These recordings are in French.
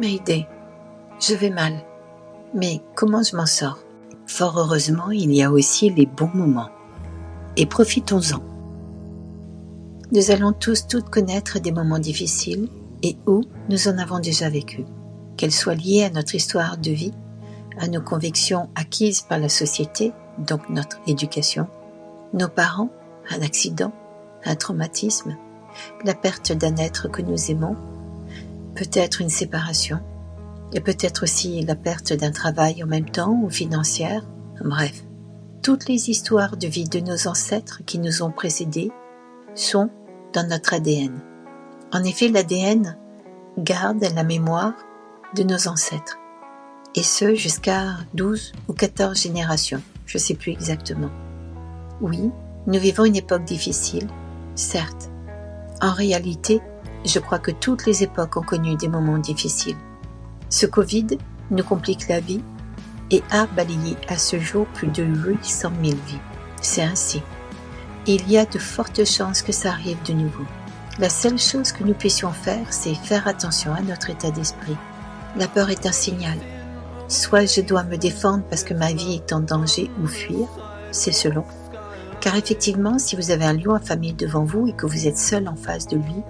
Mayday, je vais mal, mais comment je m'en sors? Fort heureusement, il y a aussi les bons moments. Et profitons-en. Nous allons tous toutes connaître des moments difficiles et où nous en avons déjà vécu, qu'elles soient liées à notre histoire de vie, à nos convictions acquises par la société, donc notre éducation, nos parents, un accident, un traumatisme, la perte d'un être que nous aimons, peut-être une séparation, et peut-être aussi la perte d'un travail en même temps ou financière, bref. Toutes les histoires de vie de nos ancêtres qui nous ont précédés sont dans notre ADN. En effet, l'ADN garde la mémoire de nos ancêtres, et ce jusqu'à 12 ou 14 générations, je ne sais plus exactement. Oui, nous vivons une époque difficile, certes. En réalité, je crois que toutes les époques ont connu des moments difficiles. Ce Covid nous complique la vie et a balayé à ce jour plus de 800 000 vies. C'est ainsi. Il y a de fortes chances que ça arrive de nouveau. La seule chose que nous puissions faire, c'est faire attention à notre état d'esprit. La peur est un signal. Soit je dois me défendre parce que ma vie est en danger ou fuir, c'est selon. Car effectivement, si vous avez un lion affamé devant vous et que vous êtes seul en face de lui,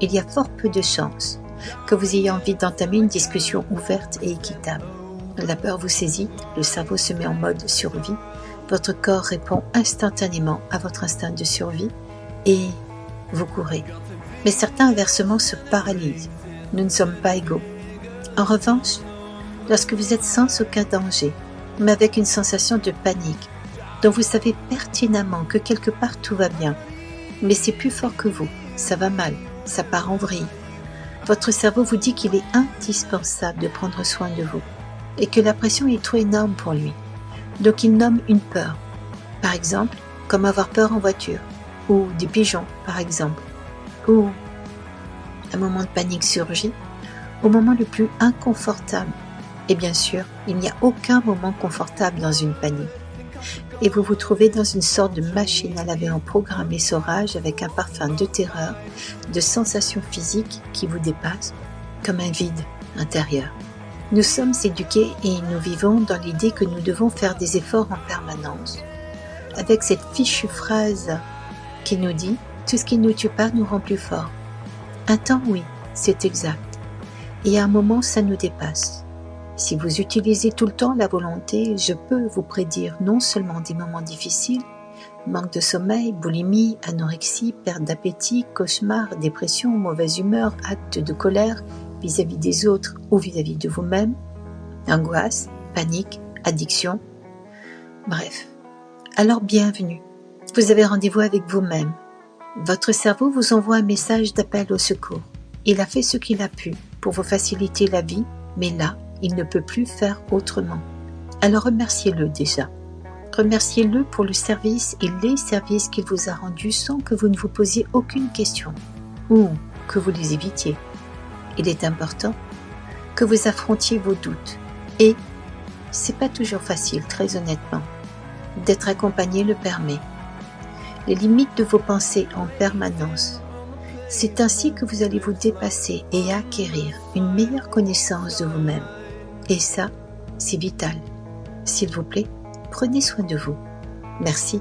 il y a fort peu de chances que vous ayez envie d'entamer une discussion ouverte et équitable. La peur vous saisit, le cerveau se met en mode survie, votre corps répond instantanément à votre instinct de survie et vous courez. Mais certains inversement se paralysent. Nous ne sommes pas égaux. En revanche, lorsque vous êtes sans aucun danger, mais avec une sensation de panique, dont vous savez pertinemment que quelque part tout va bien, mais c'est plus fort que vous, ça va mal, ça part en vrille. Votre cerveau vous dit qu'il est indispensable de prendre soin de vous et que la pression est trop énorme pour lui. Donc il nomme une peur, par exemple, comme avoir peur en voiture, ou des pigeons, par exemple, ou un moment de panique surgit au moment le plus inconfortable. Et bien sûr, il n'y a aucun moment confortable dans une panique. Et vous vous trouvez dans une sorte de machine à laver en programmé saurage avec un parfum de terreur, de sensations physiques qui vous dépassent, comme un vide intérieur. Nous sommes éduqués et nous vivons dans l'idée que nous devons faire des efforts en permanence, avec cette fichue phrase qui nous dit « tout ce qui ne nous tue pas nous rend plus forts ». Un temps, oui, c'est exact. Et à un moment, ça nous dépasse. Si vous utilisez tout le temps la volonté, je peux vous prédire non seulement des moments difficiles, manque de sommeil, boulimie, anorexie, perte d'appétit, cauchemar, dépression, mauvaise humeur, acte de colère vis-à-vis des autres ou vis-à-vis de vous-même, angoisse, panique, addiction, bref. Alors bienvenue, vous avez rendez-vous avec vous-même. Votre cerveau vous envoie un message d'appel au secours. Il a fait ce qu'il a pu pour vous faciliter la vie, mais là, il ne peut plus faire autrement. Alors remerciez-le déjà. Remerciez-le pour le service et les services qu'il vous a rendus sans que vous ne vous posiez aucune question ou que vous les évitiez. Il est important que vous affrontiez vos doutes et c'est pas toujours facile, très honnêtement. D'être accompagné le permet. Les limites de vos pensées en permanence. C'est ainsi que vous allez vous dépasser et acquérir une meilleure connaissance de vous-même. Et ça, c'est vital. S'il vous plaît, prenez soin de vous. Merci.